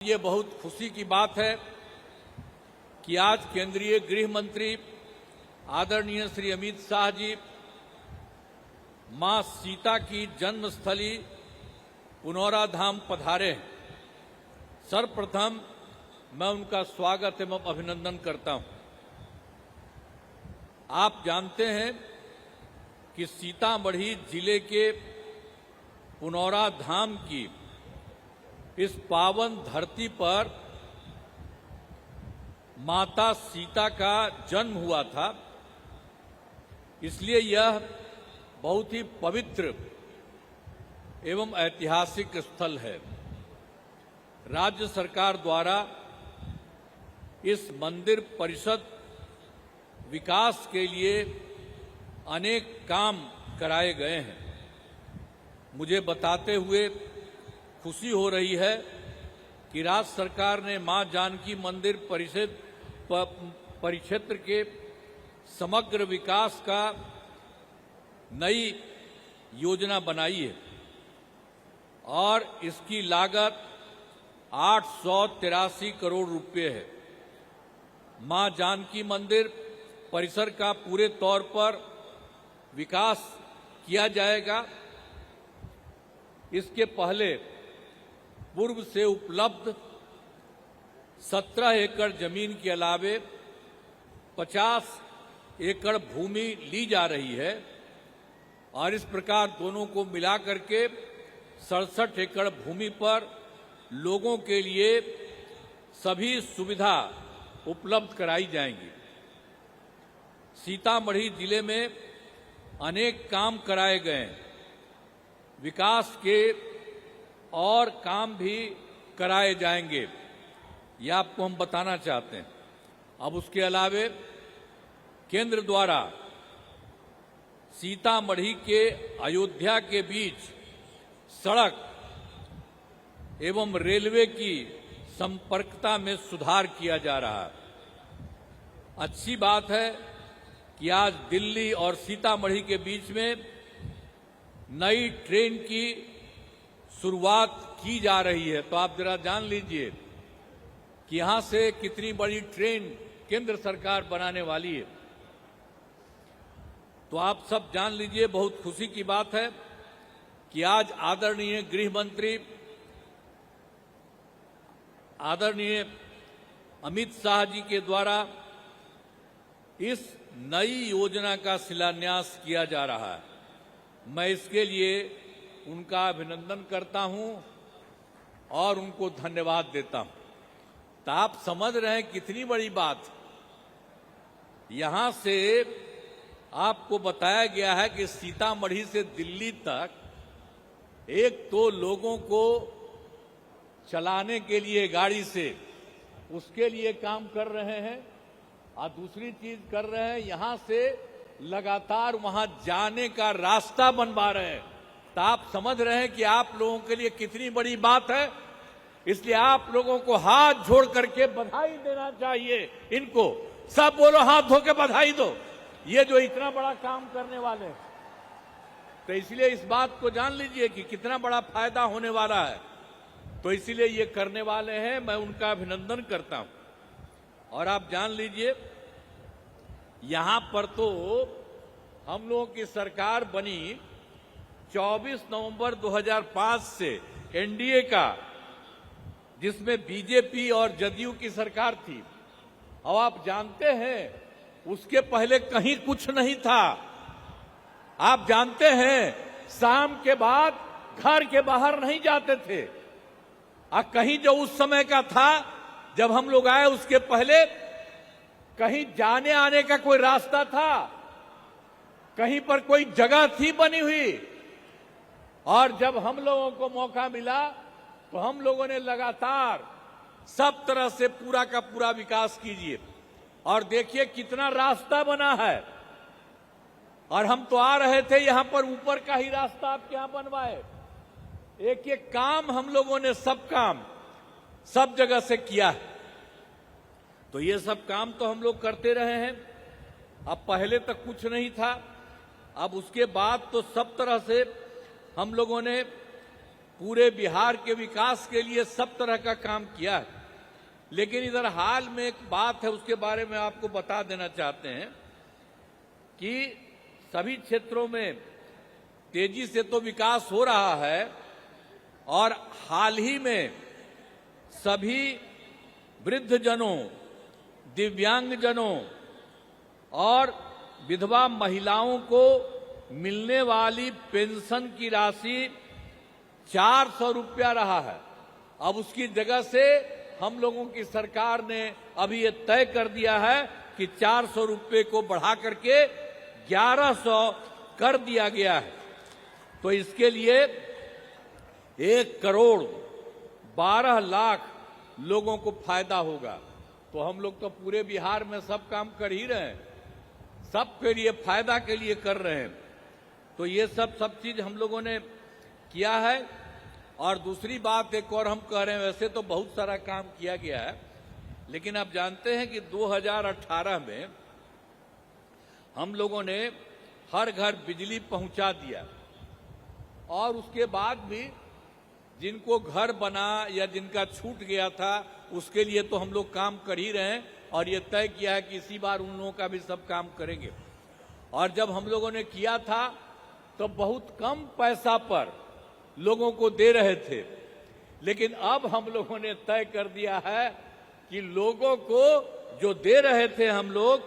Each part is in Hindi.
ये बहुत खुशी की बात है कि आज केंद्रीय गृह मंत्री आदरणीय श्री अमित शाह जी मां सीता की जन्मस्थली पुनौरा धाम पधारे हैं। सर्वप्रथम मैं उनका स्वागत एवं अभिनंदन करता हूं। आप जानते हैं कि सीतामढ़ी जिले के पुनौरा धाम की इस पावन धरती पर माता सीता का जन्म हुआ था, इसलिए यह बहुत ही पवित्र एवं ऐतिहासिक स्थल है। राज्य सरकार द्वारा इस मंदिर परिषद विकास के लिए अनेक काम कराए गए हैं। मुझे बताते हुए खुशी हो रही है कि राज्य सरकार ने मां जानकी मंदिर परिक्षेत्र के समग्र विकास का नई योजना बनाई है और इसकी लागत 883 करोड़ रुपए है। मां जानकी मंदिर परिसर का पूरे तौर पर विकास किया जाएगा। इसके पहले पूर्व से उपलब्ध 17 एकड़ जमीन के अलावे 50 एकड़ भूमि ली जा रही है और इस प्रकार दोनों को मिलाकर के 67 एकड़ भूमि पर लोगों के लिए सभी सुविधा उपलब्ध कराई जाएंगी। सीतामढ़ी जिले में अनेक काम कराए गए हैं। विकास के और काम भी कराए जाएंगे, यह आपको हम बताना चाहते हैं। अब उसके अलावे केंद्र द्वारा सीतामढ़ी के अयोध्या के बीच सड़क एवं रेलवे की संपर्कता में सुधार किया जा रहा है। अच्छी बात है कि आज दिल्ली और सीतामढ़ी के बीच में नई ट्रेन की शुरुआत की जा रही है। तो आप जरा जान लीजिए कि यहां से कितनी बड़ी ट्रेन केंद्र सरकार बनाने वाली है। तो आप सब जान लीजिए, बहुत खुशी की बात है कि आज आदरणीय गृह मंत्री आदरणीय अमित शाह जी के द्वारा इस नई योजना का शिलान्यास किया जा रहा है। मैं इसके लिए उनका अभिनंदन करता हूं और उनको धन्यवाद देता हूं। तो आप समझ रहे हैं कितनी बड़ी बात। यहां से आपको बताया गया है कि सीतामढ़ी से दिल्ली तक एक तो लोगों को चलाने के लिए गाड़ी से उसके लिए काम कर रहे हैं और दूसरी चीज कर रहे हैं, यहां से लगातार वहां जाने का रास्ता बनवा रहे हैं। तो आप समझ रहे हैं कि आप लोगों के लिए कितनी बड़ी बात है। इसलिए आप लोगों को हाथ जोड़ करके बधाई देना चाहिए। इनको सब बोलो, हाथ धो के बधाई दो, ये जो इतना बड़ा काम करने वाले हैं। तो इसलिए इस बात को जान लीजिए कि कितना बड़ा फायदा होने वाला है। तो इसीलिए ये करने वाले हैं, मैं उनका अभिनंदन करता हूं। और आप जान लीजिए, यहां पर तो हम लोगों की सरकार बनी 24 नवंबर 2005 से एनडीए का, जिसमें बीजेपी और जदयू की सरकार थी। अब आप जानते हैं उसके पहले कहीं कुछ नहीं था। आप जानते हैं शाम के बाद घर के बाहर नहीं जाते थे। और कहीं जो उस समय का था जब हम लोग आए, उसके पहले कहीं जाने आने का कोई रास्ता था, कहीं पर कोई जगह थी बनी हुई। और जब हम लोगों को मौका मिला तो हम लोगों ने लगातार सब तरह से पूरा का पूरा विकास कीजिए। और देखिए कितना रास्ता बना है। और हम तो आ रहे थे, यहां पर ऊपर का ही रास्ता आपके यहां बनवाए। एक एक काम हम लोगों ने सब काम सब जगह से किया है। तो ये सब काम तो हम लोग करते रहे हैं। अब पहले तक कुछ नहीं था, अब उसके बाद तो सब तरह से हम लोगों ने पूरे बिहार के विकास के लिए सब तरह का काम किया है। लेकिन इधर हाल में एक बात है, उसके बारे में आपको बता देना चाहते हैं कि सभी क्षेत्रों में तेजी से तो विकास हो रहा है और हाल ही में सभी वृद्धजनों, दिव्यांगजनों और विधवा महिलाओं को मिलने वाली पेंशन की राशि 400 रुपया रहा है। अब उसकी जगह से हम लोगों की सरकार ने अभी ये तय कर दिया है कि 400 रुपये को बढ़ा करके 1100 कर दिया गया है। तो इसके लिए 1,12,00,000 लोगों को फायदा होगा। तो हम लोग तो पूरे बिहार में सब काम कर ही रहे हैं, सबके लिए फायदा के लिए कर रहे हैं। तो ये सब चीज हम लोगों ने किया है। और दूसरी बात एक और हम कह रहे हैं, वैसे तो बहुत सारा काम किया गया है, लेकिन आप जानते हैं कि 2018 में हम लोगों ने हर घर बिजली पहुंचा दिया और उसके बाद भी जिनको घर बना या जिनका छूट गया था उसके लिए तो हम लोग काम कर ही रहे हैं और ये तय किया है कि इसी बार उन लोगों का भी सब काम करेंगे। और जब हम लोगों ने किया था तो बहुत कम पैसा पर लोगों को दे रहे थे, लेकिन अब हम लोगों ने तय कर दिया है कि लोगों को जो दे रहे थे हम लोग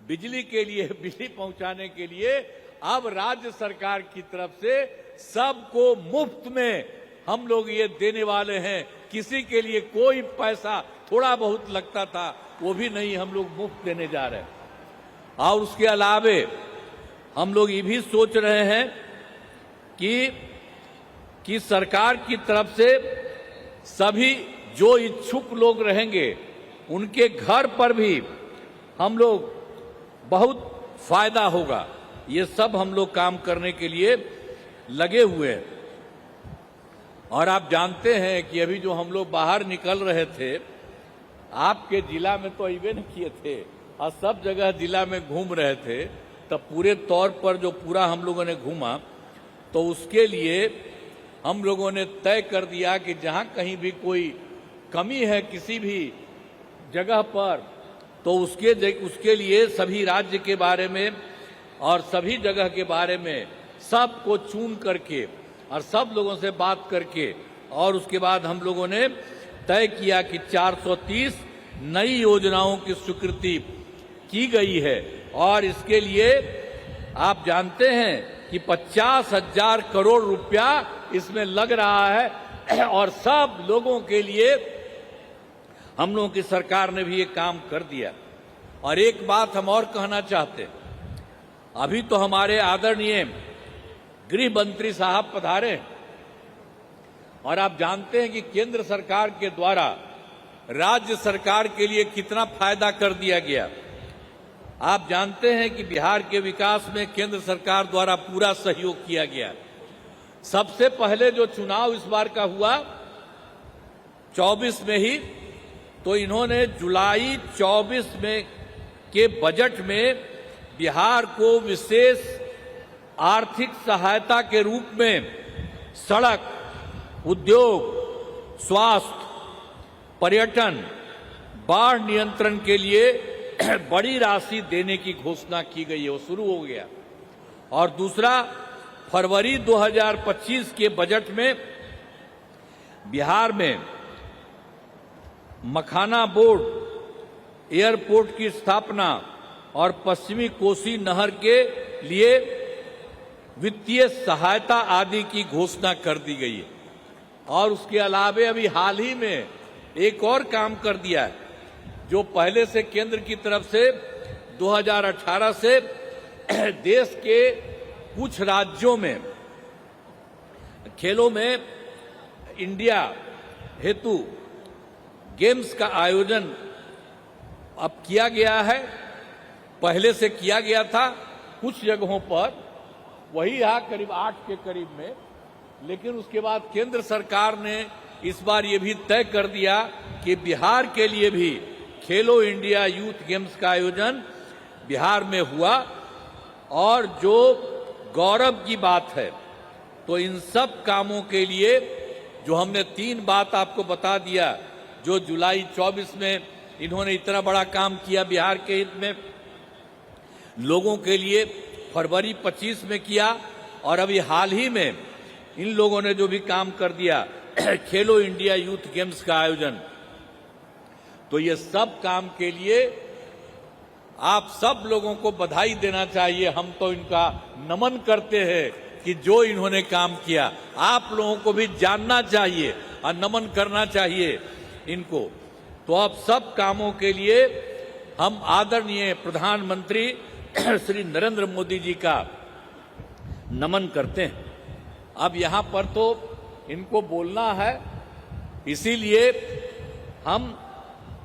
बिजली के लिए, बिजली पहुंचाने के लिए, अब राज्य सरकार की तरफ से सबको मुफ्त में हम लोग ये देने वाले हैं। किसी के लिए कोई पैसा थोड़ा बहुत लगता था वो भी नहीं, हम लोग मुफ्त देने जा रहे हैं। और उसके अलावे हम लोग ये भी सोच रहे हैं कि सरकार की तरफ से सभी जो इच्छुक लोग रहेंगे उनके घर पर भी हम लोग बहुत फायदा होगा। ये सब हम लोग काम करने के लिए लगे हुए हैं। और आप जानते हैं कि अभी जो हम लोग बाहर निकल रहे थे, आपके जिला में तो अबे नहीं किए थे और सब जगह जिला में घूम रहे थे, तब पूरे तौर पर जो पूरा हम लोगों ने घूमा तो उसके लिए हम लोगों ने तय कर दिया कि जहां कहीं भी कोई कमी है किसी भी जगह पर तो उसके लिए सभी राज्य के बारे में और सभी जगह के बारे में सबको चुन करके और सब लोगों से बात करके और उसके बाद हम लोगों ने तय किया कि 430 नई योजनाओं की स्वीकृति की गई है। और इसके लिए आप जानते हैं कि 50,000 करोड़ रुपया इसमें लग रहा है और सब लोगों के लिए हम लोगों की सरकार ने भी ये काम कर दिया। और एक बात हम और कहना चाहते हैं, अभी तो हमारे आदरणीय गृह मंत्री साहब पधारे और आप जानते हैं कि केंद्र सरकार के द्वारा राज्य सरकार के लिए कितना फायदा कर दिया गया। आप जानते हैं कि बिहार के विकास में केंद्र सरकार द्वारा पूरा सहयोग किया गया। सबसे पहले जो चुनाव इस बार का हुआ 24 में ही, तो इन्होंने जुलाई 24 में के बजट में बिहार को विशेष आर्थिक सहायता के रूप में सड़क, उद्योग, स्वास्थ्य, पर्यटन, बाढ़ नियंत्रण के लिए बड़ी राशि देने की घोषणा की गई है, वो शुरू हो गया। और दूसरा, फरवरी 2025 के बजट में बिहार में मखाना बोर्ड, एयरपोर्ट की स्थापना और पश्चिमी कोसी नहर के लिए वित्तीय सहायता आदि की घोषणा कर दी गई है। और उसके अलावे अभी हाल ही में एक और काम कर दिया है, जो पहले से केंद्र की तरफ से 2018 से देश के कुछ राज्यों में खेलों में इंडिया हेतु गेम्स का आयोजन अब किया गया है। पहले से किया गया था कुछ जगहों पर, वही यहाँ करीब 8 के करीब में, लेकिन उसके बाद केंद्र सरकार ने इस बार ये भी तय कर दिया कि बिहार के लिए भी खेलो इंडिया यूथ गेम्स का आयोजन बिहार में हुआ। और जो गौरव की बात है, तो इन सब कामों के लिए जो हमने 3 बात आपको बता दिया, जो जुलाई 24 में इन्होंने इतना बड़ा काम किया बिहार के हित में, लोगों के लिए फरवरी 25 में किया, और अभी हाल ही में इन लोगों ने जो भी काम कर दिया खेलो इंडिया यूथ गेम्स का आयोजन, तो ये सब काम के लिए आप सब लोगों को बधाई देना चाहिए। हम तो इनका नमन करते हैं कि जो इन्होंने काम किया, आप लोगों को भी जानना चाहिए और नमन करना चाहिए इनको। तो अब सब कामों के लिए हम आदरणीय प्रधानमंत्री श्री नरेंद्र मोदी जी का नमन करते हैं। अब यहाँ पर तो इनको बोलना है, इसीलिए हम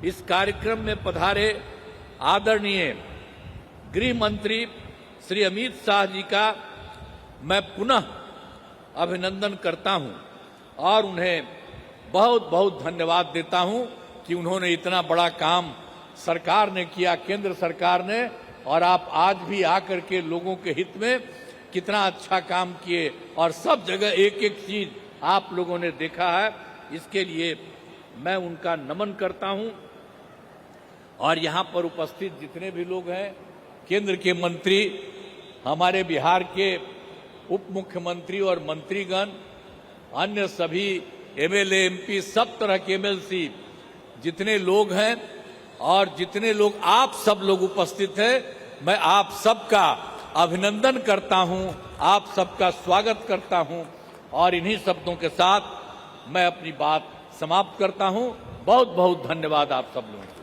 इस कार्यक्रम में पधारे आदरणीय गृह मंत्री श्री अमित शाह जी का मैं पुनः अभिनंदन करता हूं और उन्हें बहुत बहुत धन्यवाद देता हूं कि उन्होंने इतना बड़ा काम सरकार ने किया, केंद्र सरकार ने, और आप आज भी आकर के लोगों के हित में कितना अच्छा काम किए और सब जगह एक एक चीज आप लोगों ने देखा है। इसके लिए मैं उनका नमन करता हूं। और यहाँ पर उपस्थित जितने भी लोग हैं, केंद्र के मंत्री, हमारे बिहार के उप मुख्यमंत्री और मंत्रीगण, अन्य सभी एमएलए एमपी, सब तरह के एमएलसी जितने लोग हैं और जितने लोग आप सब लोग उपस्थित हैं, मैं आप सबका अभिनंदन करता हूं, आप सबका स्वागत करता हूं और इन्हीं शब्दों के साथ मैं अपनी बात समाप्त करता हूं। बहुत बहुत धन्यवाद आप सब लोगों को।